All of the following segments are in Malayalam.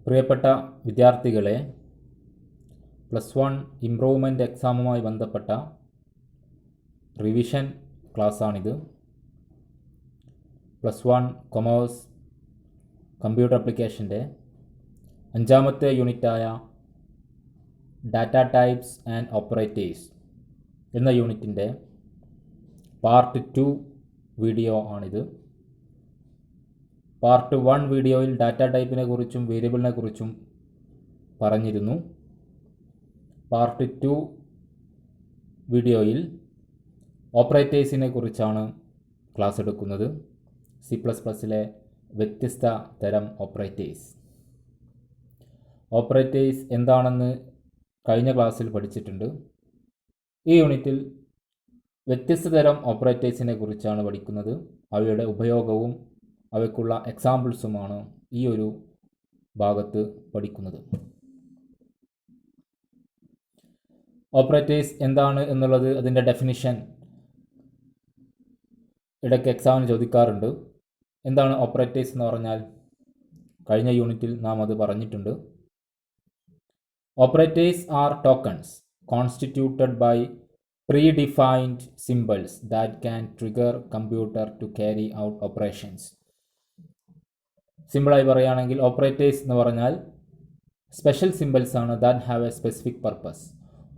പ്രിയപ്പെട്ട വിദ്യാർത്ഥികളെ, +1 ഇംപ്രൂവ്മെൻ്റ് എക്സാമുമായി ബന്ധപ്പെട്ട റിവിഷൻ ക്ലാസ്സാണിത്. +1 കൊമേഴ്സ് കമ്പ്യൂട്ടർ ആപ്ലിക്കേഷൻ്റെ 5ാമത്തെ യൂണിറ്റായ ഡാറ്റ ടൈപ്സ് ആൻഡ് ഓപ്പറേറ്റേഴ്സ് എന്ന യൂണിറ്റിൻ്റെ പാർട്ട് 2 വീഡിയോ ആണിത്. പാർട്ട് 1 വീഡിയോയിൽ ഡാറ്റ ടൈപ്പിനെ കുറിച്ചും വേരിയബിളിനെ കുറിച്ചും പറഞ്ഞിരുന്നു. പാർട്ട് 2 വീഡിയോയിൽ ഓപ്പറേറ്റേഴ്സിനെ കുറിച്ചാണ് ക്ലാസ് എടുക്കുന്നത്. C++ലെ വ്യത്യസ്ത തരം ഓപ്പറേറ്റേഴ്സ്. ഓപ്പറേറ്റേഴ്സ് എന്താണെന്ന് കഴിഞ്ഞ ക്ലാസ്സിൽ പഠിച്ചിട്ടുണ്ട്. ഈ യൂണിറ്റിൽ വ്യത്യസ്ത തരം ഓപ്പറേറ്റേഴ്സിനെ കുറിച്ചാണ് പഠിക്കുന്നത്. അവയുടെ ഉപയോഗവും അവയ്ക്കുള്ള എക്സാമ്പിൾസുമാണ് ഈ ഒരു ഭാഗത്ത് പഠിക്കുന്നത്. ഓപ്പറേറ്റേഴ്സ് എന്താണ് എന്നുള്ളത്, അതിൻ്റെ ഡെഫിനിഷൻ ഇടയ്ക്ക് എക്സാമിന് ചോദിക്കാറുണ്ട്. എന്താണ് ഓപ്പറേറ്റേഴ്സ് എന്ന് പറഞ്ഞാൽ? കഴിഞ്ഞ യൂണിറ്റിൽ നാം അത് പറഞ്ഞിട്ടുണ്ട്. Operators are tokens constituted by predefined symbols that can trigger computer to carry out operations. സിമ്പിളായി പറയുകയാണെങ്കിൽ ഓപ്പറേറ്റേഴ്സ് എന്ന് പറഞ്ഞാൽ സ്പെഷ്യൽ സിമ്പിൾസ് ആണ്. That have A specific purpose.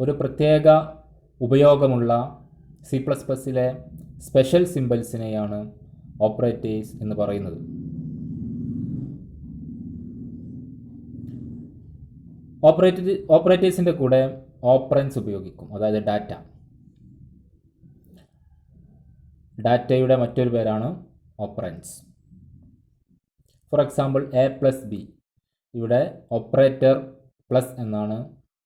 ഒരു പ്രത്യേക ഉപയോഗമുള്ള C++ലെ സ്പെഷ്യൽ സിമ്പിൾസിനെയാണ് ഓപ്പറേറ്റേഴ്സ് എന്ന് പറയുന്നത്. ഓപ്പറേറ്റേഴ്സിൻ്റെ കൂടെ ഓപ്പറൻസ് ഉപയോഗിക്കും, അതായത് ഡാറ്റയുടെ മറ്റൊരു പേരാണ് ഓപ്പറൻസ്. ഫോർ എക്സാമ്പിൾ A+B, ഇവിടെ ഓപ്പറേറ്റർ പ്ലസ് എന്നാണ്.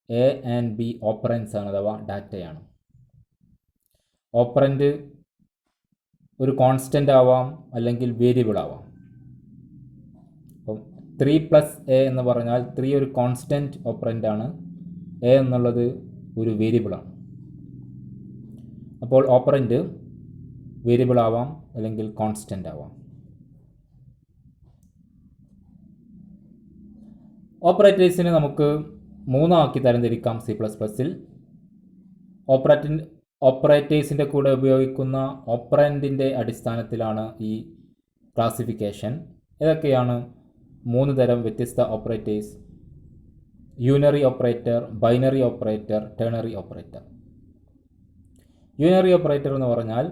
A ആൻഡ് B ഓപ്പറൻസ് ആണ്, അഥവാ ഡാറ്റയാണ്. ഓപ്പറൻറ്റ് ഒരു കോൺസ്റ്റൻ്റ് ആവാം, അല്ലെങ്കിൽ വേരിയബിൾ ആവാം. അപ്പം 3+A എന്ന് പറഞ്ഞാൽ 3 ഒരു കോൺസ്റ്റൻ്റ് ഓപ്പറൻ്റ് ആണ്. A എന്നുള്ളത് ഒരു വേരിയബിളാണ്. അപ്പോൾ ഓപ്പറൻറ്റ് വേരിയബിൾ ആവാം, അല്ലെങ്കിൽ കോൺസ്റ്റൻ്റ് ആവാം. ഓപ്പറേറ്റേഴ്സിനെ നമുക്ക് 3 ആക്കി തരംതിരിക്കാം. C++ൽ ഓപ്പറേറ്റേഴ്സിൻ്റെ കൂടെ ഉപയോഗിക്കുന്ന ഓപ്പറൻറ്റിൻ്റെ അടിസ്ഥാനത്തിലാണ് ഈ ക്ലാസിഫിക്കേഷൻ. ഏതൊക്കെയാണ് 3 തരം വ്യത്യസ്ത operators? Unary operator, binary operator, ternary operator. Unary operator എന്ന് പറഞ്ഞാൽ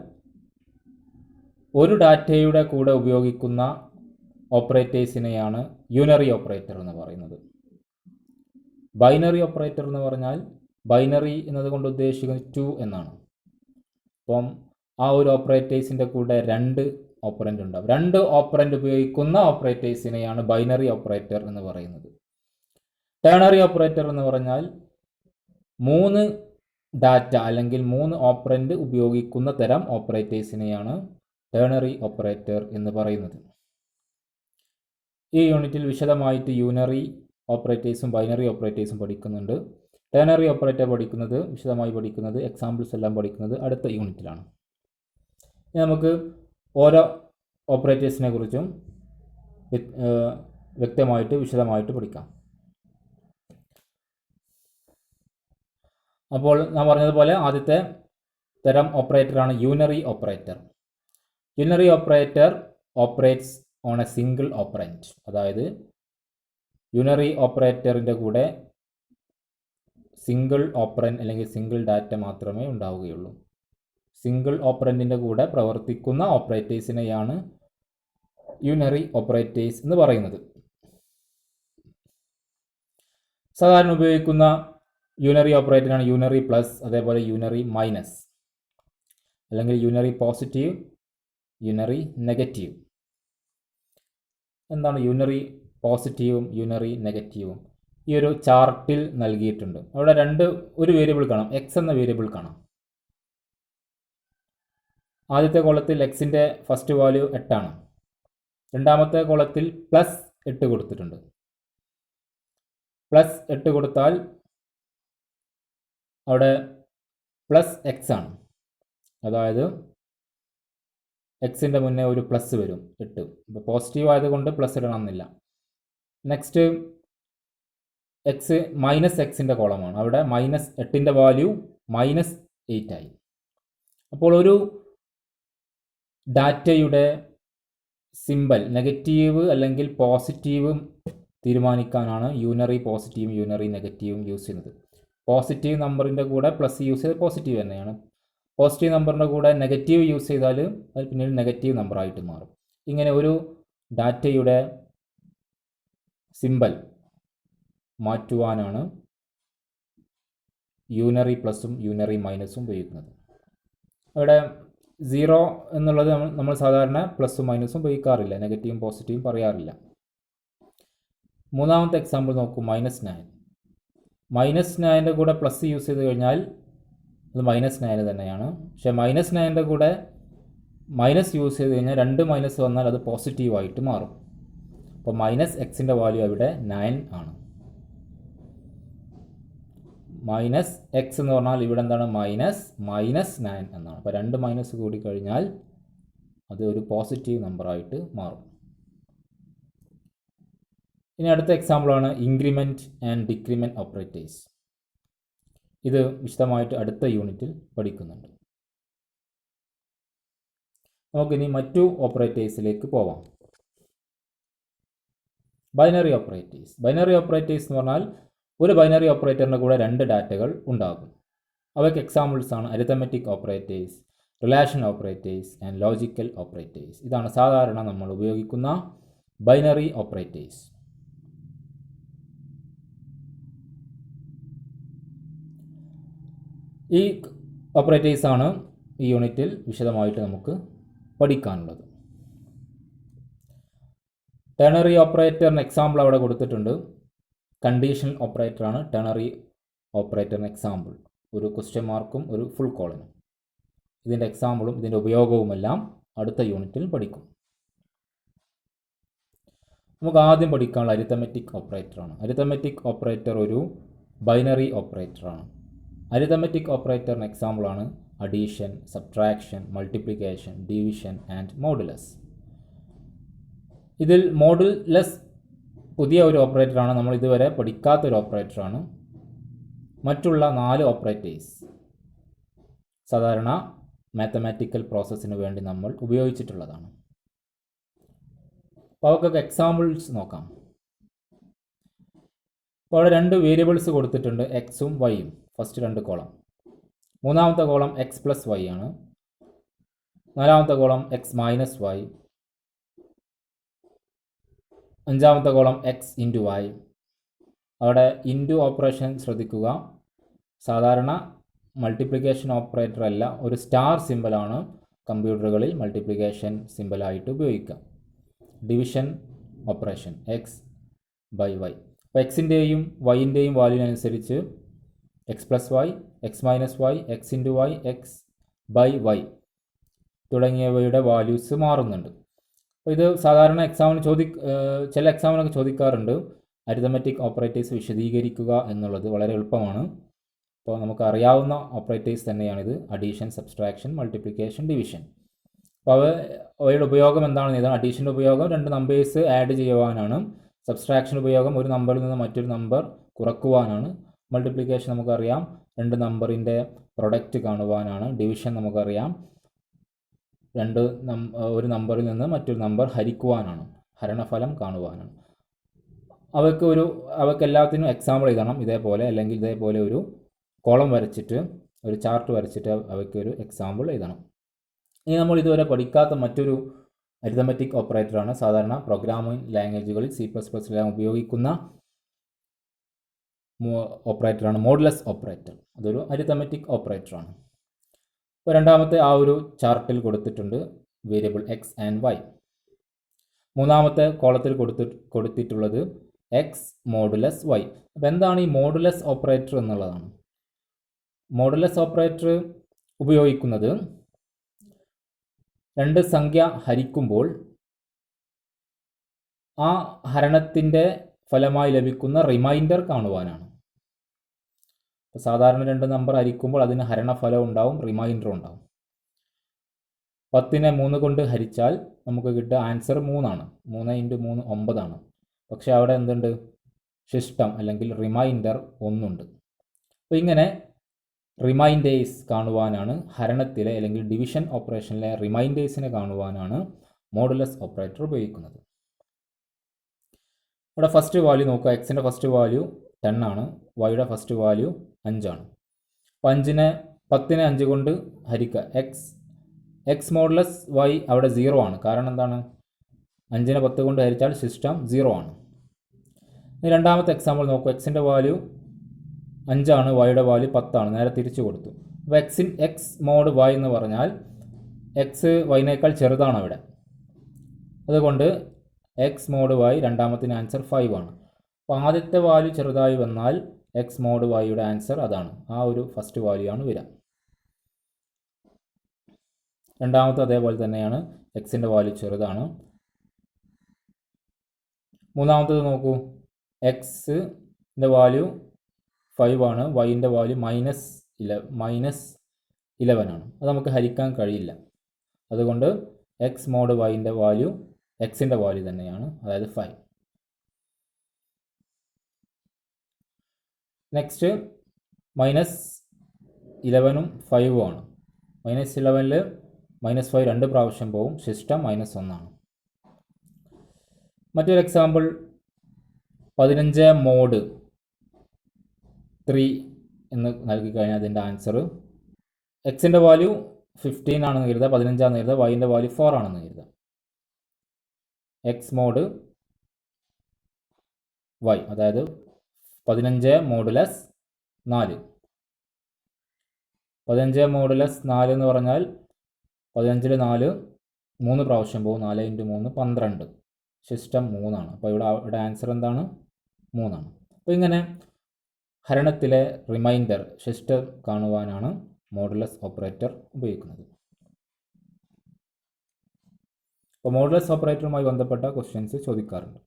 ഒരു ഡാറ്റയുടെ കൂടെ ഉപയോഗിക്കുന്ന ഓപ്പറേറ്റേഴ്സിനെയാണ് യൂണറി ഓപ്പറേറ്റർ എന്ന് പറയുന്നത്. ബൈനറി ഓപ്പറേറ്റർ എന്ന് പറഞ്ഞാൽ ബൈനറി എന്നതുകൊണ്ട് ഉദ്ദേശിക്കുന്നത് 2 എന്നാണ്. അപ്പം ആ ഒരു ഓപ്പറേറ്റേഴ്സിൻ്റെ കൂടെ 2 ഓപ്പറൻ്റ് ഉണ്ടാവും. 2 ഓപ്പറൻ്റ് ഉപയോഗിക്കുന്ന ഓപ്പറേറ്റേഴ്സിനെയാണ് ബൈനറി ഓപ്പറേറ്റർ എന്ന് പറയുന്നത്. ടെർണറി ഓപ്പറേറ്റർ എന്ന് പറഞ്ഞാൽ 3 ഡാറ്റ അല്ലെങ്കിൽ 3 ഓപ്പറൻ്റ് ഉപയോഗിക്കുന്ന തരം ഓപ്പറേറ്റേഴ്സിനെയാണ് ടെർണറി ഓപ്പറേറ്റർ എന്ന് പറയുന്നത്. ഈ യൂണിറ്റിൽ വിശദമായിട്ട് യൂണറി ഓപ്പറേറ്റേഴ്സും ബൈനറി ഓപ്പറേറ്റേഴ്സും പഠിക്കുന്നുണ്ട്. ടെർണറി ഓപ്പറേറ്റർ വിശദമായി പഠിക്കുന്നത്, എക്സാമ്പിൾസ് എല്ലാം പഠിക്കുന്നത് അടുത്ത യൂണിറ്റിലാണ്. ഇനി നമുക്ക് ഓരോ ഓപ്പറേറ്റേഴ്സിനെ കുറിച്ചും വിശദമായിട്ട് പഠിക്കാം. അപ്പോൾ നാം പറഞ്ഞതുപോലെ ആദ്യത്തെ തരം ഓപ്പറേറ്ററാണ് unary operator. Unary operator operates on a single operand. അതായത് യൂണറി ഓപ്പറേറ്ററിൻ്റെ കൂടെ സിംഗിൾ ഓപ്പറൻറ്റ് അല്ലെങ്കിൽ സിംഗിൾ ഡാറ്റ മാത്രമേ ഉണ്ടാവുകയുള്ളൂ. സിംഗിൾ ഓപ്പറൻറ്റിൻ്റെ കൂടെ പ്രവർത്തിക്കുന്ന ഓപ്പറേറ്റേഴ്സിനെയാണ് യൂണറി ഓപ്പറേറ്റേഴ്സ് എന്ന് പറയുന്നത്. സാധാരണ ഉപയോഗിക്കുന്ന യൂണറി ഓപ്പറേറ്ററാണ് യൂണറി പ്ലസ്, അതേപോലെ യൂണറി മൈനസ്, അല്ലെങ്കിൽ യൂണറി പോസിറ്റീവ്, യൂണറി നെഗറ്റീവ്. എന്താണ് യൂണറി പോസിറ്റീവും യൂണറി നെഗറ്റീവും? ഈ ഒരു ചാർട്ടിൽ നൽകിയിട്ടുണ്ട്. അവിടെ ഒരു വേരിയബിൾ കാണാം, എക്സ് എന്ന വേരിയബിൾ കാണാം. ആദ്യത്തെ കോളത്തിൽ എക്സിൻ്റെ ഫസ്റ്റ് വാല്യൂ 8 ആണ്. രണ്ടാമത്തെ കോളത്തിൽ +8 കൊടുത്തിട്ടുണ്ട്. +8 കൊടുത്താൽ അവിടെ +x ആണ്. അതായത് എക്സിൻ്റെ മുന്നേ ഒരു പ്ലസ് വരും, 8. അപ്പോൾ പോസിറ്റീവ് ആയതുകൊണ്ട് പ്ലസ് ഇടണമെന്നില്ല. നെക്സ്റ്റ് എക്സ് മൈനസ് എക്സിൻ്റെ കോളമാണ്. അവിടെ -8ൻ്റെ വാല്യൂ -8 ആയി. അപ്പോൾ ഒരു ഡാറ്റയുടെ സിമ്പൽ നെഗറ്റീവ് അല്ലെങ്കിൽ പോസിറ്റീവ് തീരുമാനിക്കാനാണ് യൂണറി പോസിറ്റീവും യൂണറി നെഗറ്റീവും യൂസ് ചെയ്യുന്നത്. പോസിറ്റീവ് നമ്പറിൻ്റെ കൂടെ പ്ലസ് യൂസ് ചെയ്ത് പോസിറ്റീവ് തന്നെയാണ്. പോസിറ്റീവ് നമ്പറിൻ്റെ കൂടെ നെഗറ്റീവ് യൂസ് ചെയ്താൽ അത് പിന്നീട് നെഗറ്റീവ് നമ്പറായിട്ട് മാറും. ഇങ്ങനെ ഒരു ഡാറ്റയുടെ സിമ്പൽ മാറ്റുവാനാണ് യൂണറി പ്ലസും യൂണറി മൈനസും ഉപയോഗിക്കുന്നത്. അവിടെ 0 എന്നുള്ളത് നമ്മൾ സാധാരണ പ്ലസും മൈനസും ഉപയോഗിക്കാറില്ല, നെഗറ്റീവും പോസിറ്റീവും പറയാറില്ല. മൂന്നാമത്തെ എക്സാമ്പിൾ നോക്കൂ, -9. -9ൻ്റെ കൂടെ പ്ലസ് യൂസ് ചെയ്ത് കഴിഞ്ഞാൽ അത് -9 തന്നെയാണ്. പക്ഷേ -9ൻ്റെ കൂടെ മൈനസ് യൂസ് ചെയ്ത് കഴിഞ്ഞാൽ 2 മൈനസ് വന്നാൽ അത് പോസിറ്റീവായിട്ട് മാറും. അപ്പോൾ -xൻ്റെ വാല്യൂ അവിടെ 9 ആണ്. -x എന്ന് പറഞ്ഞാൽ ഇവിടെ എന്താണ്, -9 എന്നാണ്. അപ്പോൾ 2 മൈനസ് കൂടി കഴിഞ്ഞാൽ അത് ഒരു പോസിറ്റീവ് നമ്പറായിട്ട് മാറും. ഇനി അടുത്ത എക്സാമ്പിളാണ് ഇൻക്രിമെൻറ്റ് ആൻഡ് ഡിക്രിമെൻറ്റ് ഓപ്പറേറ്റേഴ്സ്. ഇത് വിശദമായിട്ട് അടുത്ത യൂണിറ്റിൽ പഠിക്കുന്നുണ്ട്. നമുക്കിനി മറ്റു ഓപ്പറേറ്റേഴ്സിലേക്ക് പോവാം. Binary operators. ബൈനറി ഓപ്പറേറ്റേഴ്സ് എന്ന് പറഞ്ഞാൽ ഒരു ബൈനറി ഓപ്പറേറ്ററിൻ്റെ കൂടെ 2 ഡാറ്റകൾ ഉണ്ടാകും. അവയ്ക്ക് എക്സാമ്പിൾസ് ആണ് arithmetic operators, relation operators and logical operators. ഇതാണ് സാധാരണ നമ്മൾ ഉപയോഗിക്കുന്ന ബൈനറി ഓപ്പറേറ്റേഴ്സ്. ഈ ഓപ്പറേറ്റേഴ്സാണ് ഈ യൂണിറ്റിൽ വിശദമായിട്ട് നമുക്ക് പഠിക്കാനുള്ളത്. ടെർണറി ഓപ്പറേറ്ററിന് എക്സാമ്പിൾ അവിടെ കൊടുത്തിട്ടുണ്ട്. കണ്ടീഷണൽ ഓപ്പറേറ്ററാണ് ടെർണറി ഓപ്പറേറ്ററിന് എക്സാമ്പിൾ. ഒരു ക്വസ്റ്റ്യൻ മാർക്കും ഒരു ഫുൾ കോളനും. ഇതിൻ്റെ എക്സാമ്പിളും ഇതിൻ്റെ ഉപയോഗവുമെല്ലാം അടുത്ത യൂണിറ്റിൽ പഠിക്കും. നമുക്ക് ആദ്യം പഠിക്കാനുള്ള അരിത്തമെറ്റിക് ഓപ്പറേറ്ററാണ്. അരിത്തമെറ്റിക് ഓപ്പറേറ്റർ ഒരു ബൈനറി ഓപ്പറേറ്ററാണ്. അരിത്തമെറ്റിക് ഓപ്പറേറ്ററിന് എക്സാമ്പിളാണ് addition, subtraction, multiplication, division and modulus. ഇതിൽ മോഡുലസ് പുതിയ ഒരു ഓപ്പറേറ്ററാണ്, നമ്മൾ ഇതുവരെ പഠിക്കാത്തൊരു ഓപ്പറേറ്ററാണ്. മറ്റുള്ള 4 ഓപ്പറേറ്റേഴ്സ് സാധാരണ മാത്തമാറ്റിക്കൽ പ്രോസസ്സിന് വേണ്ടി നമ്മൾ ഉപയോഗിച്ചിട്ടുള്ളതാണ്. അപ്പോൾ അവർക്കൊക്കെ എക്സാമ്പിൾസ് നോക്കാം. അപ്പോൾ അവിടെ 2 വേരിയബിൾസ് കൊടുത്തിട്ടുണ്ട്, എക്സും വൈയും. First 2 column. മൂന്നാമത്തെ കോളം എക്സ് പ്ലസ് വൈ ആണ്. നാലാമത്തെ കോളം എക്സ് മൈനസ് വൈ. അഞ്ചാമത്തെ കോളം എക്സ് ഇൻറ്റു വൈ. അവിടെ ഇൻറ്റു ഓപ്പറേഷൻ ശ്രദ്ധിക്കുക. സാധാരണ മൾട്ടിപ്ലിക്കേഷൻ ഓപ്പറേറ്റർ അല്ല, ഒരു സ്റ്റാർ സിമ്പലാണ് കമ്പ്യൂട്ടറുകളിൽ മൾട്ടിപ്ലിക്കേഷൻ സിമ്പലായിട്ട് ഉപയോഗിക്കുക. Division operation X by Y. അപ്പോൾ എക്സിൻ്റെയും വൈൻ്റെയും വാല്യൂവിനനുസരിച്ച് X plus Y, X minus Y, X into Y, X by Y തുടങ്ങിയവയുടെ വാല്യൂസ് മാറുന്നുണ്ട്. അപ്പോൾ ഇത് സാധാരണ എക്സാമിന് ചില എക്സാമിനൊക്കെ ചോദിക്കാറുണ്ട്, അരിത്തമെറ്റിക് ഓപ്പറേറ്റേഴ്സ് വിശദീകരിക്കുക എന്നുള്ളത്. വളരെ എളുപ്പമാണ്. അപ്പോൾ നമുക്ക് അറിയാവുന്ന ഓപ്പറേറ്റേഴ്സ് തന്നെയാണിത്. Addition, subtraction, multiplication, division. അപ്പോൾ അവയുടെ ഉപയോഗം എന്താണെന്ന് എഴുതാം. അഡീഷൻ്റെ ഉപയോഗം 2 നമ്പേഴ്സ് ആഡ് ചെയ്യുവാനാണ്. സബ്സ്ട്രാക്ഷൻ ഉപയോഗം ഒരു നമ്പറിൽ നിന്ന് മറ്റൊരു നമ്പർ കുറക്കുവാനാണ്. മൾട്ടിപ്ലിക്കേഷൻ നമുക്കറിയാം 2 നമ്പറിൻ്റെ പ്രൊഡക്റ്റ് കാണുവാനാണ്. ഡിവിഷൻ നമുക്കറിയാം ഒരു നമ്പറിൽ നിന്ന് മറ്റൊരു നമ്പർ ഹരിക്കുവാനാണ്, ഹരണഫലം കാണുവാനാണ്. അവയ്ക്ക് എല്ലാത്തിനും എക്സാമ്പിൾ എഴുതണം ഇതേപോലെ, അല്ലെങ്കിൽ ഇതേപോലെ ഒരു കോളം വരച്ചിട്ട് ഒരു ചാർട്ട് വരച്ചിട്ട് അവയ്ക്കൊരു എക്സാമ്പിൾ എഴുതണം. ഇനി നമ്മൾ ഇതുവരെ പഠിക്കാത്ത മറ്റൊരു അരിത്തമെറ്റിക് ഓപ്പറേറ്ററാണ്. സാധാരണ പ്രോഗ്രാമിംഗ് ലാംഗ്വേജുകളിൽ C++എല്ലാം ഉപയോഗിക്കുന്ന ഓപ്പറേറ്ററാണ് മോഡുലസ് ഓപ്പറേറ്റർ. അതൊരു അരിത്തമെറ്റിക് ഓപ്പറേറ്ററാണ്. ഇപ്പോൾ രണ്ടാമത്തെ ആ ഒരു ചാർട്ടിൽ കൊടുത്തിട്ടുണ്ട് വേരിയബിൾ എക്സ് ആൻഡ് വൈ. മൂന്നാമത്തെ കോളത്തിൽ കൊടുത്തിട്ടുള്ളത് എക്സ് മോഡുലസ് വൈ. അപ്പോൾ എന്താണ് ഈ മോഡുലസ് ഓപ്പറേറ്റർ എന്നുള്ളതാണ്. മോഡുലസ് ഓപ്പറേറ്റർ ഉപയോഗിക്കുന്നത് 2 സംഖ്യ ഹരിക്കുമ്പോൾ ആ ഹരണത്തിൻ്റെ ഫലമായി ലഭിക്കുന്ന റിമൈൻഡർ കാണുവാനാണ്. സാധാരണ 2 നമ്പർ ഹരിക്കുമ്പോൾ അതിന് ഹരണഫലം ഉണ്ടാവും, റിമൈൻഡർ ഉണ്ടാവും. 10നെ 3 കൊണ്ട് ഹരിച്ചാൽ നമുക്ക് കിട്ടുക ആൻസർ 3 ആണ്. 3 × 3 9 ആണ്. പക്ഷേ അവിടെ എന്തുണ്ട്, സിസ്റ്റം അല്ലെങ്കിൽ റിമൈൻഡർ 1 ഉണ്ട്. അപ്പോൾ ഇങ്ങനെ റിമൈൻഡേഴ്സ് കാണുവാനാണ് ഹരണത്തിലെ അല്ലെങ്കിൽ ഡിവിഷൻ ഓപ്പറേഷനിലെ റിമൈൻഡേഴ്സിനെ കാണുവാനാണ് മോഡുലസ് ഓപ്പറേറ്റർ ഉപയോഗിക്കുന്നത്. ഇവിടെ ഫസ്റ്റ് വാല്യൂ നോക്കുക. എക്സിൻ്റെ ഫസ്റ്റ് വാല്യൂ 10 ആണ്, വൈയുടെ ഫസ്റ്റ് വാല്യൂ 5 ആണ്. അപ്പോൾ 10നെ 5 കൊണ്ട് ഹരിക്കുക. എക്സ് മോഡുലസ് വൈ അവിടെ 0 ആണ്. കാരണം എന്താണ്? 5നെ 10 കൊണ്ട് ഹരിച്ചാൽ സിസ്റ്റം 0 ആണ്. ഇനി രണ്ടാമത്തെ എക്സാമ്പിൾ നോക്കുക. എക്സിൻ്റെ വാല്യൂ 5 ആണ്, വൈയുടെ വാല്യൂ 10 ആണ്. നേരെ തിരിച്ചു കൊടുത്തു. അപ്പോൾ എക്സ് മോഡ് വൈ എന്ന് പറഞ്ഞാൽ എക്സ് വൈനേക്കാൾ ചെറുതാണ് അവിടെ. അതുകൊണ്ട് എക്സ് മോഡ് വൈ രണ്ടാമത്തിന് ആൻസർ 5 ആണ്. അപ്പോൾ ആദ്യത്തെ വാല്യൂ ചെറുതായി വന്നാൽ എക്സ് മോഡ് വൈയുടെ ആൻസർ അതാണ്. ആ ഒരു ഫസ്റ്റ് വാല്യൂ ആണ് വരിക. രണ്ടാമത്തെ അതേപോലെ തന്നെയാണ്, എക്സിൻ്റെ വാല്യൂ ചെറുതാണ്. മൂന്നാമത്തത് നോക്കൂ. എക്സിൻ്റെ വാല്യൂ 5 ആണ്, വൈൻ്റെ വാല്യൂ -11 ആണ്. അത് നമുക്ക് ഹരിക്കാൻ കഴിയില്ല. അതുകൊണ്ട് എക്സ് മോഡ് വൈൻ്റെ വാല്യൂ എക്സിൻ്റെ വാല്യൂ തന്നെയാണ്, അതായത് 5. നെക്സ്റ്റ് -11ഉം 5ഉം ആണ്. -11ൽ -5 2 പ്രാവശ്യം പോവും, സിസ്റ്റം -1 ആണ്. മറ്റൊരു എക്സാമ്പിൾ 15 മോഡ് 3 എന്ന് നൽകി കഴിഞ്ഞാൽ അതിൻ്റെ ആൻസർ എക്സിൻ്റെ വാല്യൂ 15 ആണെന്ന് കരുതുക, 15 ആണെന്ന് കരുതുക, വൈൻ്റെ വാല്യൂ 4 ആണെന്ന് കരുതുക. എക്സ് മോഡ് വൈ, അതായത് 15 മോഡുലസ് 4. 15 മോഡുലസ് 4 എന്ന് പറഞ്ഞാൽ 15ൽ 4 3 പ്രാവശ്യം പോകും, 4 × 3 12, സിസ്റ്റം 3 ആണ്. അപ്പോൾ ഇവിടെ ആൻസർ എന്താണ്? 3 ആണ്. അപ്പോൾ ഇങ്ങനെ ഹരണത്തിലെ റിമൈൻഡർ സിസ്റ്റം കാണുവാനാണ് മോഡുലസ് ഓപ്പറേറ്റർ ഉപയോഗിക്കുന്നത്. അപ്പോൾ മോഡുലസ് ഓപ്പറേറ്ററുമായി ബന്ധപ്പെട്ട ക്വസ്റ്റ്യൻസ് ചോദിക്കാറുണ്ട്.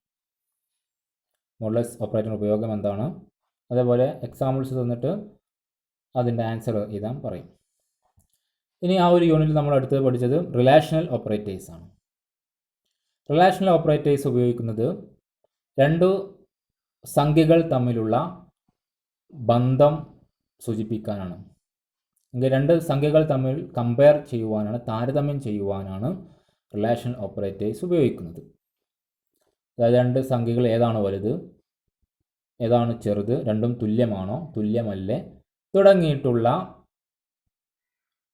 മോഡുലസ് ഓപ്പറേറ്റർ ഉപയോഗം എന്താണ്, അതേപോലെ എക്സാമ്പിൾസ് തന്നിട്ട് അതിൻ്റെ ആൻസർ എഴുതാൻ പറയും. ഇനി ആ ഒരു യൂണിറ്റിൽ നമ്മൾ അടുത്തത് പഠിച്ചത് റിലേഷണൽ ഓപ്പറേറ്റേഴ്സ് ആണ്. റിലേഷണൽ ഓപ്പറേറ്റേഴ്സ് ഉപയോഗിക്കുന്നത് രണ്ട് സംഖ്യകൾ തമ്മിലുള്ള ബന്ധം സൂചിപ്പിക്കാനാണ്. രണ്ട് സംഖ്യകൾ തമ്മിൽ കമ്പയർ ചെയ്യുവാനാണ്, താരതമ്യം ചെയ്യുവാനാണ് റിലേഷണൽ ഓപ്പറേറ്റേഴ്സ് ഉപയോഗിക്കുന്നത്. അതായത് രണ്ട് സംഖ്യകൾ ഏതാണ് വലുത്, ഏതാണ് ചെറുത്, രണ്ടും തുല്യമാണോ, തുല്യമല്ലേ,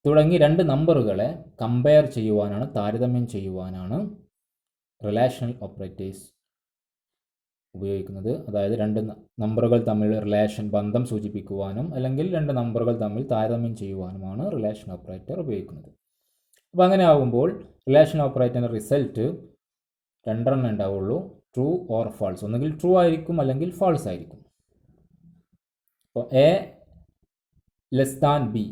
തുടങ്ങി രണ്ട് നമ്പറുകളെ കമ്പയർ ചെയ്യുവാനാണ്, താരതമ്യം ചെയ്യുവാനാണ് റിലേഷണൽ ഓപ്പറേറ്റേഴ്സ് ഉപയോഗിക്കുന്നത്. അതായത് രണ്ട് നമ്പറുകൾ തമ്മിൽ റിലേഷൻ ബന്ധം സൂചിപ്പിക്കുവാനും അല്ലെങ്കിൽ രണ്ട് നമ്പറുകൾ തമ്മിൽ താരതമ്യം ചെയ്യുവാനുമാണ് റിലേഷൻ ഓപ്പറേറ്റർ ഉപയോഗിക്കുന്നത്. അപ്പോൾ അങ്ങനെ ആകുമ്പോൾ റിലേഷൻ ഓപ്പറേറ്ററിൻ്റെ റിസൾട്ട് രണ്ടെണ്ണം ഉണ്ടാവുള്ളൂ, ട്രൂ ഓർ ഫാൾസ്. ഒന്നുകിൽ ട്രൂ ആയിരിക്കും അല്ലെങ്കിൽ ഫാൾസ് ആയിരിക്കും. അപ്പോൾ A less than B,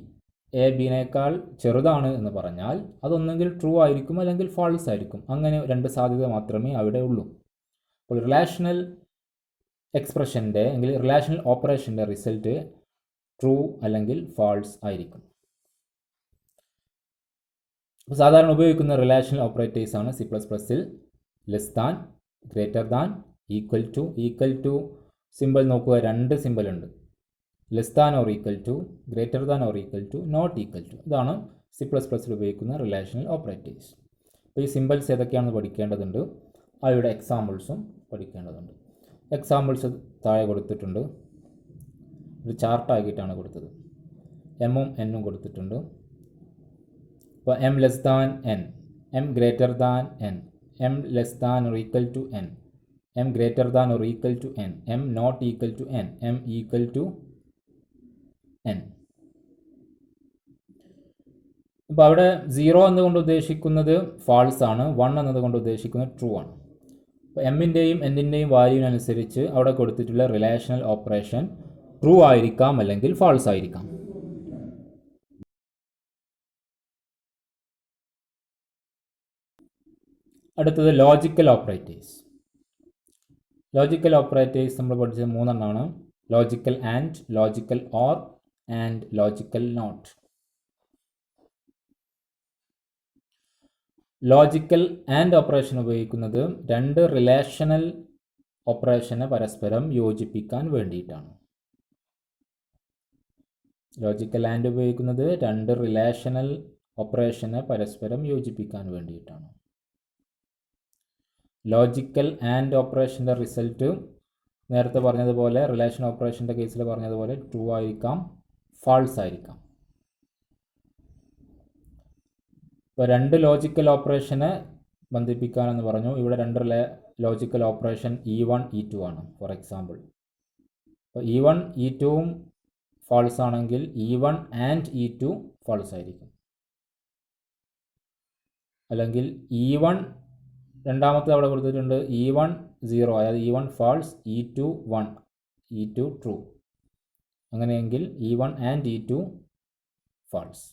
A ബിനേക്കാൾ ചെറുതാണ് എന്ന് പറഞ്ഞാൽ അതൊന്നെങ്കിൽ ട്രൂ ആയിരിക്കും അല്ലെങ്കിൽ ഫാൾസ് ആയിരിക്കും. അങ്ങനെ രണ്ട് സാധ്യത മാത്രമേ അവിടെ ഉള്ളൂ. അപ്പോൾ റിലേഷണൽ എക്സ്പ്രഷൻ്റെ അല്ലെങ്കിൽ റിലേഷണൽ ഓപ്പറേഷൻ്റെ റിസൾട്ട് ട്രൂ അല്ലെങ്കിൽ ഫാൾസ് ആയിരിക്കും. അപ്പോൾ സാധാരണ ഉപയോഗിക്കുന്ന റിലേഷണൽ ഓപ്പറേറ്റേഴ്സാണ് C++ൽ less than, greater than, equal to symbol നോക്കുക, രണ്ട് സിമ്പിൾ ഉണ്ട്. Less than or equal to, greater than or equal to, not equal to. ഇതാണ് C++ൽ ഉപയോഗിക്കുന്ന റിലേഷണൽ ഓപ്പറേറ്റേഴ്സ്. അപ്പോൾ ഈ സിമ്പിൾസ് ഏതൊക്കെയാണെന്ന് പഠിക്കേണ്ടതുണ്ട്, അവയുടെ എക്സാമ്പിൾസും പഠിക്കേണ്ടതുണ്ട്. എക്സാമ്പിൾസ് താഴെ കൊടുത്തിട്ടുണ്ട്, ഒരു ചാർട്ടാക്കിയിട്ടാണ് കൊടുത്തത്. എമ്മും എന്നും കൊടുത്തിട്ടുണ്ട്. അപ്പോൾ M less than N, M greater than N, M less than or equal to N, M greater than or equal to N, M not equal to N, M equal to N. അപ്പോൾ അവിടെ 0 എന്നതുകൊണ്ട് ഉദ്ദേശിക്കുന്നത് ഫാൾസ് ആണ്, 1 എന്നതുകൊണ്ട് ഉദ്ദേശിക്കുന്നത് ട്രൂ ആണ്. അപ്പോൾ എമ്മിൻ്റെയും എന്നിൻ്റെയും വാല്യൂവിനനുസരിച്ച് അവിടെ കൊടുത്തിട്ടുള്ള റിലേഷണൽ ഓപ്പറേഷൻ ട്രൂ ആയിരിക്കാം അല്ലെങ്കിൽ ഫാൾസ് ആയിരിക്കാം. അടുത്തത് ലോജിക്കൽ ഓപ്പറേറ്റേഴ്സ്. ലോജിക്കൽ ഓപ്പറേറ്റേഴ്സ് നമ്മൾ പഠിച്ചത് 3 എണ്ണമാണ്: logical and, logical or and logical not. Logical and operation ഉപയോഗിക്കുന്നത് രണ്ട് റിലേഷണൽ ഓപ്പറേഷനെ പരസ്പരം യോജിപ്പിക്കാൻ വേണ്ടിയിട്ടാണ്. ലോജിക്കൽ ആൻഡ് ഉപയോഗിക്കുന്നത് രണ്ട് റിലേഷണൽ ഓപ്പറേഷനെ പരസ്പരം യോജിപ്പിക്കാൻ വേണ്ടിയിട്ടാണ്. ലോജിക്കൽ ആൻഡ് ഓപ്പറേഷൻ്റെ റിസൾട്ട് നേരത്തെ പറഞ്ഞതുപോലെ റിലേഷൻ ഓപ്പറേഷൻ്റെ കേസിൽ പറഞ്ഞതുപോലെ ട്രൂ ആയിരിക്കാം, ഫാൾസ് ആയിരിക്കാം. ഇപ്പോൾ രണ്ട് ലോജിക്കൽ ഓപ്പറേഷനെ ബന്ധിപ്പിക്കാനെന്ന് പറഞ്ഞു. ഇവിടെ രണ്ട് ലോജിക്കൽ ഓപ്പറേഷൻ E1 E2 ആണ്. ഫോർ എക്സാമ്പിൾ, അപ്പോൾ E1 E2വും ഫാൾസ് ആണെങ്കിൽ E1 ആൻഡ് E2 ഫാൾസ് ആയിരിക്കും. അല്ലെങ്കിൽ E1 രണ്ടാമത്തെ അവിടെ കൊടുത്തിട്ടുണ്ട് E1 0, അതായത് E1 false, E2 1, E2 true. അങ്ങനെയെങ്കിൽ E1 ആൻഡ് E2 ഫാൾസ്.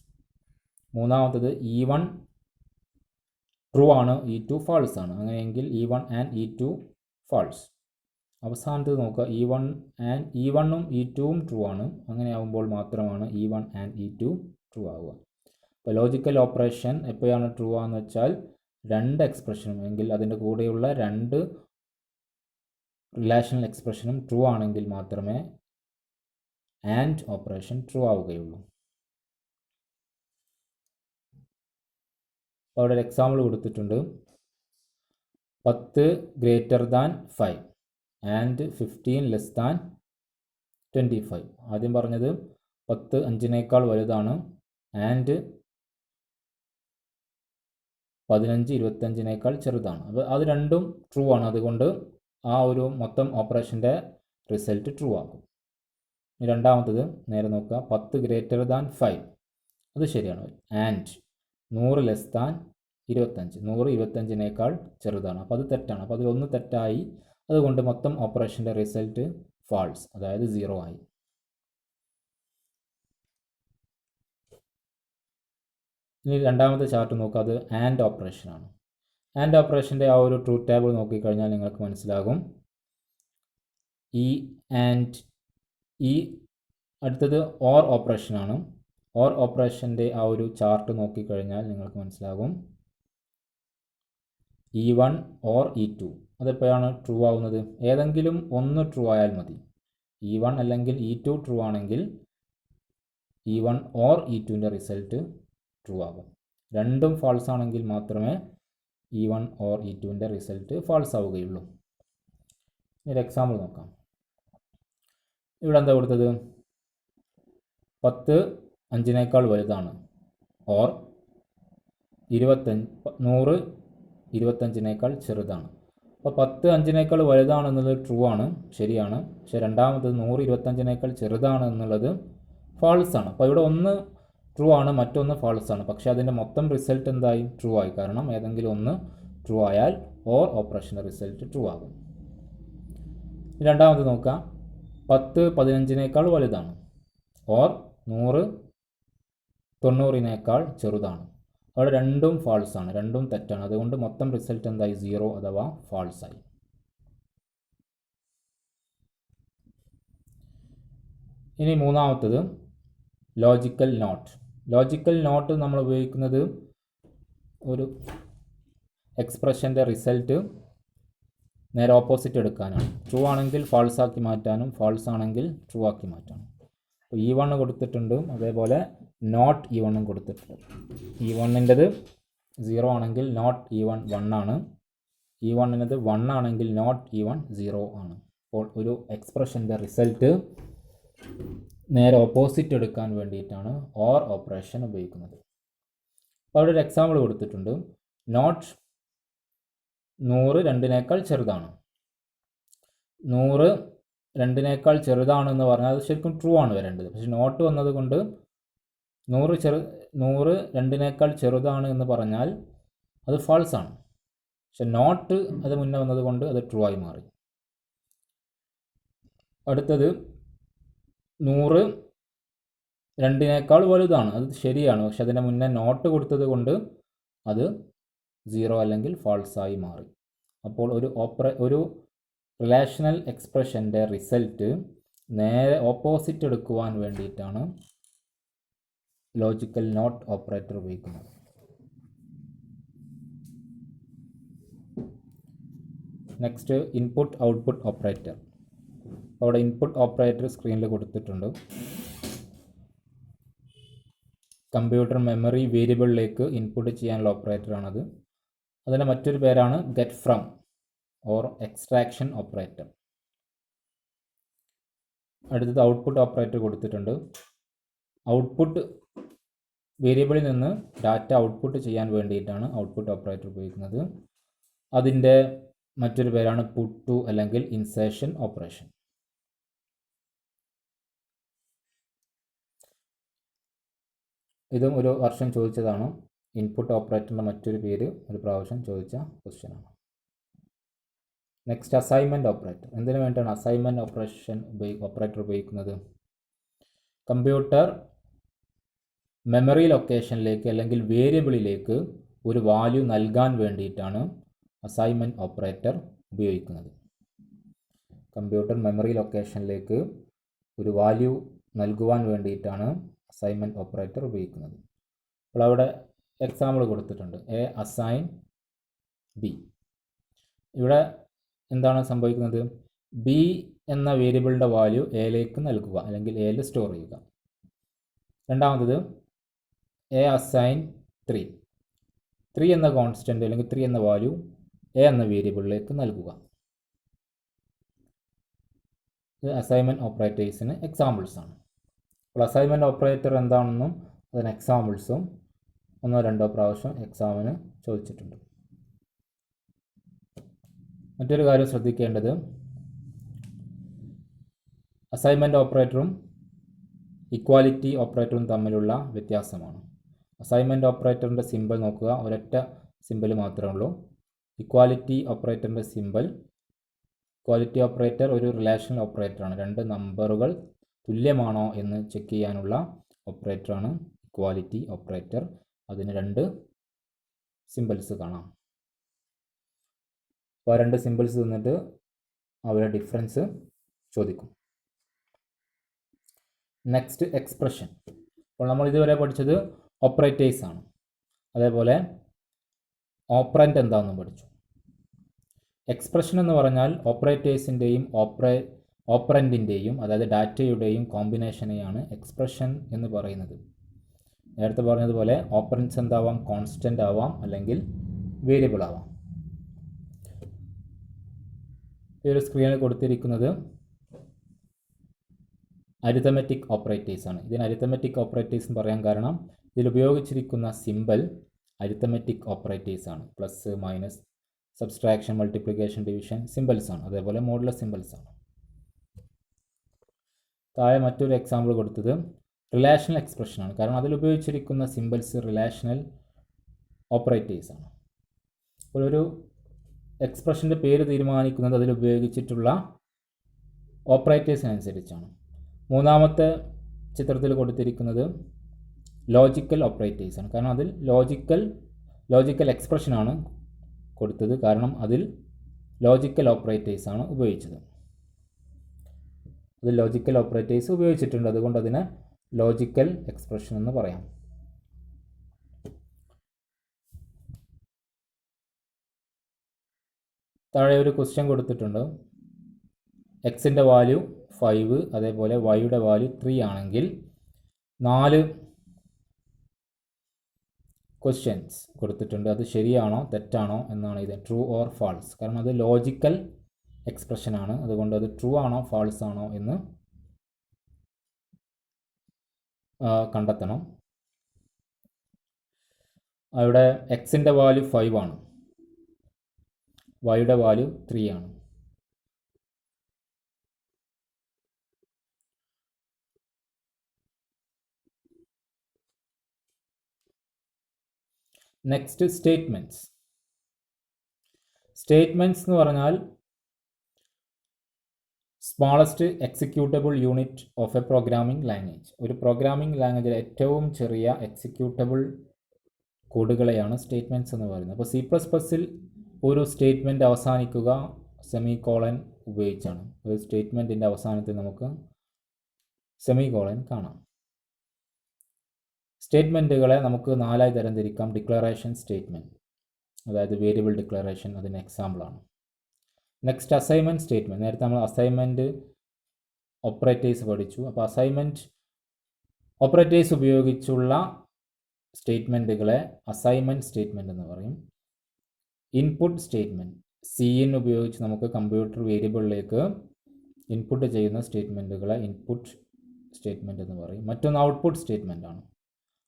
മൂന്നാമത്തത് E1 ട്രൂ ആണ്, E2 ഫാൾസ് ആണ്. അങ്ങനെയെങ്കിൽ E1 ആൻഡ് E2 ഫാൾസ്. അവസാനത്തത് നോക്കുക, E1ഉം E2വും ട്രൂ ആണ്. അങ്ങനെയാകുമ്പോൾ മാത്രമാണ് E1 ആൻഡ് E2 ട്രൂ ആവുക. അപ്പോൾ ലോജിക്കൽ ഓപ്പറേഷൻ എപ്പോഴാണ് ട്രൂ ആണെന്ന് വെച്ചാൽ രണ്ട് എക്സ്പ്രഷനും എങ്കിൽ അതിൻ്റെ കൂടെയുള്ള രണ്ട് റിലേഷണൽ എക്സ്പ്രഷനും ട്രൂ ആണെങ്കിൽ മാത്രമേ ആൻഡ് ഓപ്പറേഷൻ ട്രൂ ആവുകയുള്ളൂ. അപ്പോൾ അവിടെ ഒരു എക്സാമ്പിൾ കൊടുത്തിട്ടുണ്ട്. 10 greater than 5 and 15 less than 25. ആദ്യം പറഞ്ഞത് 10 5-നേക്കാൾ വലുതാണ് ആൻഡ് 15 25-നേക്കാൾ ചെറുതാണ്. അപ്പോൾ അത് രണ്ടും ട്രൂ ആണ്. അതുകൊണ്ട് ആ ഒരു മൊത്തം ഓപ്പറേഷൻ്റെ റിസൾട്ട് ട്രൂ ആകും. രണ്ടാമത്തത് നേരെ നോക്കുക, 10 ഗ്രേറ്റർ ദാൻ 5, അത് ശരിയാണ്. ആൻഡ് 100 ലെസ് ദാൻ 25, 100 25-നേക്കാൾ ചെറുതാണ്. അപ്പോൾ അത് തെറ്റാണ്. അപ്പോൾ അതിലൊന്ന് തെറ്റായി. അതുകൊണ്ട് മൊത്തം ഓപ്പറേഷൻ്റെ റിസൾട്ട് ഫാൾസ്, അതായത് 0 ആയി. ഇനി രണ്ടാമത്തെ ചാർട്ട് നോക്കുക, അത് ആൻഡ് ഓപ്പറേഷനാണ്. ആൻഡ് ഓപ്പറേഷൻ്റെ ആ ഒരു ട്രൂത്ത് ടേബിൾ നോക്കിക്കഴിഞ്ഞാൽ നിങ്ങൾക്ക് മനസ്സിലാകും. അടുത്തത് ഓർ ഓപ്പറേഷനാണ്. ഓർ ഓപ്പറേഷൻ്റെ ആ ഒരു ചാർട്ട് നോക്കിക്കഴിഞ്ഞാൽ നിങ്ങൾക്ക് മനസ്സിലാകും E1 ഓർ E2 അതെപ്പോഴാണ് ട്രൂ ആവുന്നത്? ഏതെങ്കിലും ഒന്ന് ട്രൂ ആയാൽ മതി. E1 അല്ലെങ്കിൽ E2 ട്രൂ ആണെങ്കിൽ E1 ഓർ E2ൻ്റെ റിസൾട്ട് ട്രൂ ആകും. രണ്ടും ഫാൾസ് ആണെങ്കിൽ മാത്രമേ E1 ഓർ E2ൻ്റെ റിസൾട്ട് ഫാൾസ് ആവുകയുള്ളൂ. ഒരു എക്സാമ്പിൾ നോക്കാം. ഇവിടെ എന്താ കൊടുത്തത്? 10 5-നേക്കാൾ വലുതാണ് ഓർ 100 25-നേക്കാൾ ചെറുതാണ്. അപ്പോൾ 10 5-നേക്കാൾ വലുതാണ് എന്നുള്ളത് ട്രൂ ആണ്, ശരിയാണ്. പക്ഷേ രണ്ടാമത്തത് 100 25-നേക്കാൾ ചെറുതാണ് എന്നുള്ളത് ഫാൾസ് ആണ്. അപ്പോൾ ഇവിടെ ഒന്ന് ട്രൂ ആണ്, മറ്റൊന്ന് ഫാൾസ് ആണ്. പക്ഷേ അതിൻ്റെ മൊത്തം റിസൾട്ട് എന്തായി? ട്രൂ ആയി. കാരണം ഏതെങ്കിലും ഒന്ന് ട്രൂ ആയാൽ ഓർ ഓപ്പറേഷൻ്റെ റിസൾട്ട് ട്രൂ ആകും. രണ്ടാമത് നോക്കാം, 10 15-നേക്കാൾ വലുതാണ് ഓർ 100 90-നേക്കാൾ ചെറുതാണ്. അവിടെ രണ്ടും ഫാൾസ് ആണ്, രണ്ടും തെറ്റാണ്. അതുകൊണ്ട് മൊത്തം റിസൾട്ട് എന്തായി? 0 അഥവാ ഫാൾസ് ആയി. ഇനി മൂന്നാമത്തത് ലോജിക്കൽ നോട്ട്. ലോജിക്കൽ നോട്ട് നമ്മൾ ഉപയോഗിക്കുന്നത് ഒരു എക്സ്പ്രഷൻ്റെ റിസൾട്ട് നേരെ ഓപ്പോസിറ്റ് എടുക്കാനാണ്. ട്രൂ ആണെങ്കിൽ ഫാൾസ് ആക്കി മാറ്റാനും ഫാൾസ് ആണെങ്കിൽ ട്രൂ ആക്കി മാറ്റാനും. അപ്പോൾ E1 കൊടുത്തിട്ടുണ്ട്, അതേപോലെ നോട്ട് E1 കൊടുത്തിട്ടുണ്ട്. E1ൻ്റെത് 0 ആണെങ്കിൽ നോട്ട് E1 1 ആണ്. E1ൻ്റെത് 1 ആണെങ്കിൽ നോട്ട് E1 0 ആണ്. അപ്പോൾ ഒരു എക്സ്പ്രഷൻ്റെ റിസൾട്ട് നേരെ ഓപ്പോസിറ്റ് എടുക്കാൻ വേണ്ടിയിട്ടാണ് ഓർ ഓപ്പറേഷൻ ഉപയോഗിക്കുന്നത്. അപ്പോൾ അവിടെ ഒരു എക്സാമ്പിൾ കൊടുത്തിട്ടുണ്ട്. നോട്ട് 100 2-നേക്കാൾ ചെറുതാണ്. 100 2-നേക്കാൾ ചെറുതാണെന്ന് പറഞ്ഞാൽ അത് ശരിക്കും ട്രൂ ആണ് വരേണ്ടത്. പക്ഷെ നോട്ട് വന്നത് കൊണ്ട് 100 2-നേക്കാൾ ചെറുതാണ് എന്ന് പറഞ്ഞാൽ അത് ഫാൾസ് ആണ്. പക്ഷെ നോട്ട് അത് മുന്നേ വന്നത് കൊണ്ട് അത് ട്രൂ ആയി മാറി. അടുത്തത് 100 2-നേക്കാൾ വലുതാണ്, അത് ശരിയാണ്. പക്ഷെ അതിൻ്റെ മുന്നേ നോട്ട് കൊടുത്തത് കൊണ്ട് അത് 0 അല്ലെങ്കിൽ ഫാൾസ് ആയി മാറി. അപ്പോൾ ഒരു റിലേഷണൽ എക്സ്പ്രഷൻ്റെ റിസൾട്ട് നേരെ ഓപ്പോസിറ്റ് എടുക്കുവാൻ വേണ്ടിയിട്ടാണ് ലോജിക്കൽ നോട്ട് ഓപ്പറേറ്റർ ഉപയോഗിക്കുന്നത്. Next input output operator. അവിടെ ഇൻപുട്ട് ഓപ്പറേറ്റർ സ്ക്രീനിൽ കൊടുത്തിട്ടുണ്ട്. കമ്പ്യൂട്ടർ മെമ്മറി വേരിയബിളിലേക്ക് ഇൻപുട്ട് ചെയ്യാനുള്ള ഓപ്പറേറ്ററാണത്. അതിൻ്റെ മറ്റൊരു പേരാണ് get from or extraction operator. അടുത്തത് ഔട്ട്പുട്ട് ഓപ്പറേറ്റർ കൊടുത്തിട്ടുണ്ട്. ഔട്ട്പുട്ട് വേരിയബിളിൽ നിന്ന് ഡാറ്റ ഔട്ട്പുട്ട് ചെയ്യാൻ വേണ്ടിയിട്ടാണ് ഔട്ട്പുട്ട് ഓപ്പറേറ്റർ ഉപയോഗിക്കുന്നത്. അതിൻ്റെ മറ്റൊരു പേരാണ് പുട്ട് ടു അല്ലെങ്കിൽ ഇൻസേർഷൻ ഓപ്പറേഷൻ. ഇതും ഒരു വർഷം ചോദിച്ചതാണ്. ഇൻപുട്ട് ഓപ്പറേറ്ററിൻ്റെ മറ്റൊരു പേര് ഒരു പ്രാവശ്യം ചോദിച്ച ക്വസ്റ്റ്യനാണ്. Next assignment operator. എന്തിനു വേണ്ടിയാണ് അസൈൻമെൻറ്റ് ഓപ്പറേറ്റർ ഉപയോഗിക്കുന്നത്? കമ്പ്യൂട്ടർ മെമ്മറി ലൊക്കേഷനിലേക്ക് അല്ലെങ്കിൽ വേരിയബിളിലേക്ക് ഒരു വാല്യൂ നൽകാൻ വേണ്ടിയിട്ടാണ് അസൈൻമെൻറ്റ് ഓപ്പറേറ്റർ ഉപയോഗിക്കുന്നത്. കമ്പ്യൂട്ടർ മെമ്മറി ലൊക്കേഷനിലേക്ക് ഒരു വാല്യൂ നൽകുവാൻ വേണ്ടിയിട്ടാണ് അസൈൻമെൻറ്റ് ഓപ്പറേറ്റർ ഉപയോഗിക്കുന്നത്. അപ്പോൾ അവിടെ എക്സാമ്പിൾ കൊടുത്തിട്ടുണ്ട്. A assign B. ഇവിടെ എന്താണ് സംഭവിക്കുന്നത്? ബി എന്ന വേരിയബിളിൻ്റെ വാല്യൂ എയിലേക്ക് നൽകുക അല്ലെങ്കിൽ എയിൽ സ്റ്റോർ ചെയ്യുക. രണ്ടാമത്തത് എ അസൈൻ 3. 3 എന്ന കോൺസ്റ്റൻ്റ് അല്ലെങ്കിൽ 3 എന്ന വാല്യൂ എ എന്ന വേരിയബിളിലേക്ക് നൽകുക. ഇത് അസൈൻമെൻറ്റ് ഓപ്പറേറ്റേഴ്സിന് എക്സാമ്പിൾസ് ആണ്. അപ്പോൾ അസൈൻമെൻറ്റ് ഓപ്പറേറ്റർ എന്താണെന്നും അതിന് എക്സാമ്പിൾസും 1-2 പ്രാവശ്യം എക്സാമിന് ചോദിച്ചിട്ടുണ്ട്. മറ്റൊരു കാര്യം ശ്രദ്ധിക്കേണ്ടത് അസൈൻമെൻറ്റ് ഓപ്പറേറ്ററും ഇക്വാലിറ്റി ഓപ്പറേറ്ററും തമ്മിലുള്ള വ്യത്യാസമാണ്. അസൈൻമെൻറ്റ് ഓപ്പറേറ്ററിൻ്റെ സിമ്പിൾ നോക്കുക, ഒരൊറ്റ സിമ്പിൾ മാത്രമേ ഉള്ളൂ. ഇക്വാലിറ്റി ഓപ്പറേറ്ററിൻ്റെ സിമ്പിൾ, ഇക്വാലിറ്റി ഓപ്പറേറ്റർ ഒരു റിലേഷണൽ ഓപ്പറേറ്ററാണ്. 2 നമ്പറുകൾ തുല്യമാണോ എന്ന് ചെക്ക് ചെയ്യാനുള്ള ഓപ്പറേറ്ററാണ് ഇക്വാലിറ്റി ഓപ്പറേറ്റർ. അതിന് 2 സിമ്പിൾസ് കാണാം. അപ്പോൾ 2 സിമ്പിൾസ് തന്നിട്ട് അവരുടെ ഡിഫറൻസ് ചോദിക്കും. Next expression. അപ്പോൾ നമ്മൾ ഇതുവരെ പഠിച്ചത് ഓപ്പറേറ്റേഴ്സ് ആണ്. അതേപോലെ ഓപ്പറൻറ്റ് എന്താണെന്നും പഠിച്ചു. എക്സ്പ്രഷൻ എന്ന് പറഞ്ഞാൽ ഓപ്പറേറ്റേഴ്സിൻ്റെയും ഓപ്പറൻറ്റിൻ്റെയും അതായത് ഡാറ്റയുടെയും കോമ്പിനേഷനെയാണ് എക്സ്പ്രഷൻ എന്ന് പറയുന്നത്. നേരത്തെ പറഞ്ഞതുപോലെ ഓപ്പറൻറ്റ്സ് എന്താവാം? കോൺസ്റ്റൻ്റ് ആവാം അല്ലെങ്കിൽ വേരിയബിൾ ആവാം. ഈ ഒരു സ്ക്രീനിൽ കൊടുത്തിരിക്കുന്നത് അരിത്തമെറ്റിക് ഓപ്പറേറ്റേഴ്സ് ആണ്. ഇതിന് അരിത്തമെറ്റിക് ഓപ്പറേറ്റേഴ്സ് എന്ന് പറയാൻ കാരണം ഇതിൽ ഉപയോഗിച്ചിരിക്കുന്ന സിമ്പിൾ അരിത്തമെറ്റിക് ഓപ്പറേറ്റേഴ്സ് ആണ്. Plus, minus, subtraction, multiplication, division symbols ആണ്. അതേപോലെ മോഡുലസ് സിമ്പിൾസ് ആണ്. താഴെ മറ്റൊരു എക്സാമ്പിൾ കൊടുത്തത് റിലേഷണൽ എക്സ്പ്രഷൻ ആണ്. കാരണം അതിൽ ഉപയോഗിച്ചിരിക്കുന്ന സിമ്പിൾസ് റിലേഷണൽ ഓപ്പറേറ്റേഴ്സ് ആണ്. അപ്പോൾ ഒരു എക്സ്പ്രഷൻ്റെ പേര് തീരുമാനിക്കുന്നത് അതിൽ ഉപയോഗിച്ചിട്ടുള്ള ഓപ്പറേറ്റേഴ്സിനനുസരിച്ചാണ്. മൂന്നാമത്തെ ചിത്രത്തിൽ കൊടുത്തിരിക്കുന്നത് ലോജിക്കൽ ഓപ്പറേറ്റേഴ്സ് ആണ്. കാരണം അതിൽ ലോജിക്കൽ എക്സ്പ്രഷനാണ് കൊടുത്തത്. കാരണം അതിൽ ലോജിക്കൽ ഓപ്പറേറ്റേഴ്സ് ആണ് ഉപയോഗിച്ചത്. അതിൽ ലോജിക്കൽ ഓപ്പറേറ്റേഴ്സ് ഉപയോഗിച്ചിട്ടുണ്ട്. അതുകൊണ്ട് അതിനെ ലോജിക്കൽ എക്സ്പ്രഷൻ എന്ന് പറയാം. താഴെ ഒരു ക്വസ്റ്റ്യൻ കൊടുത്തിട്ടുണ്ട്. എക്സിൻ്റെ വാല്യൂ 5 അതേപോലെ വൈയുടെ വാല്യൂ 3 ആണെങ്കിൽ 4 ക്വസ്റ്റ്യൻസ് കൊടുത്തിട്ടുണ്ട്. അത് ശരിയാണോ തെറ്റാണോ എന്നാണ് ഇത്. True or false. കാരണം അത് ലോജിക്കൽ എക്സ്പ്രഷനാണ്. അതുകൊണ്ട് അത് ട്രൂ ആണോ ഫാൾസ് ആണോ എന്ന് കണ്ടെത്തണം. അവിടെ എക്സിൻ്റെ വാല്യൂ 5 ആണ്, വൈയുടെ വാല്യൂ 3 ആണ്. Next statements. സ്റ്റേറ്റ്മെൻറ്റ്സ് എന്ന് പറഞ്ഞാൽ smallest executable unit of A programming language. ഒരു പ്രോഗ്രാമിംഗ് ലാംഗ്വേജിലെ ഏറ്റവും ചെറിയ എക്സിക്യൂട്ടബിൾ കോഡുകളെയാണ് സ്റ്റേറ്റ്മെൻറ്റ്സ് എന്ന് പറയുന്നത്. അപ്പോൾ C++ൽ ഒരു സ്റ്റേറ്റ്മെൻറ്റ് അവസാനിക്കുക സെമികോളൻ ഉപയോഗിച്ചാണ്. ഒരു സ്റ്റേറ്റ്മെൻറ്റിൻ്റെ അവസാനത്തിൽ നമുക്ക് സെമികോളൻ കാണാം. സ്റ്റേറ്റ്മെൻറ്റുകളെ നമുക്ക് 4ആയി തരംതിരിക്കാം. ഡിക്ലറേഷൻ സ്റ്റേറ്റ്മെൻറ്റ്, അതായത് വേരിയബിൾ ഡിക്ലറേഷൻ അതിന് എക്സാമ്പിളാണ്. Next assignment statement. നേരത്തെ നമ്മൾ അസൈൻമെൻറ്റ് ഓപ്പറേറ്റേഴ്സ് പഠിച്ചു. അപ്പോൾ അസൈൻമെൻറ്റ് ഓപ്പറേറ്റേഴ്സ് ഉപയോഗിച്ചുള്ള സ്റ്റേറ്റ്മെൻറ്റുകളെ അസൈൻമെൻറ്റ് സ്റ്റേറ്റ്മെൻറ്റ് എന്ന് പറയും. ഇൻപുട്ട് സ്റ്റേറ്റ്മെൻറ്റ്, സിഇൻ ഉപയോഗിച്ച് നമുക്ക് കമ്പ്യൂട്ടർ വേരിയബിളിലേക്ക് ഇൻപുട്ട് ചെയ്യുന്ന സ്റ്റേറ്റ്മെൻറ്റുകളെ ഇൻപുട്ട് സ്റ്റേറ്റ്മെൻറ്റ് എന്ന് പറയും. മറ്റൊന്ന് ഔട്ട്പുട്ട് സ്റ്റേറ്റ്മെൻ്റ് ആണ്.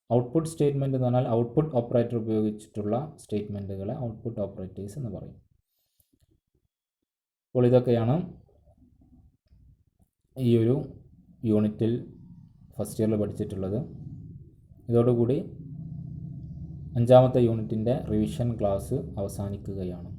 ഔട്ട്പുട്ട് സ്റ്റേറ്റ്മെൻറ്റ് എന്ന് പറഞ്ഞാൽ ഔട്ട്പുട്ട് ഓപ്പറേറ്റർ ഉപയോഗിച്ചിട്ടുള്ള സ്റ്റേറ്റ്മെൻറ്റുകളെ ഔട്ട്പുട്ട് ഓപ്പറേറ്റേഴ്സ് എന്ന് പറയും. അപ്പോൾ ഇതൊക്കെയാണ് ഈ ഒരു യൂണിറ്റിൽ ഫസ്റ്റ് ഇയറിൽ പഠിച്ചിട്ടുള്ളത്. ഇതോടുകൂടി 5ാമത്തെ യൂണിറ്റിൻ്റെ റിവിഷൻ ക്ലാസ് അവസാനിക്കുകയാണ്.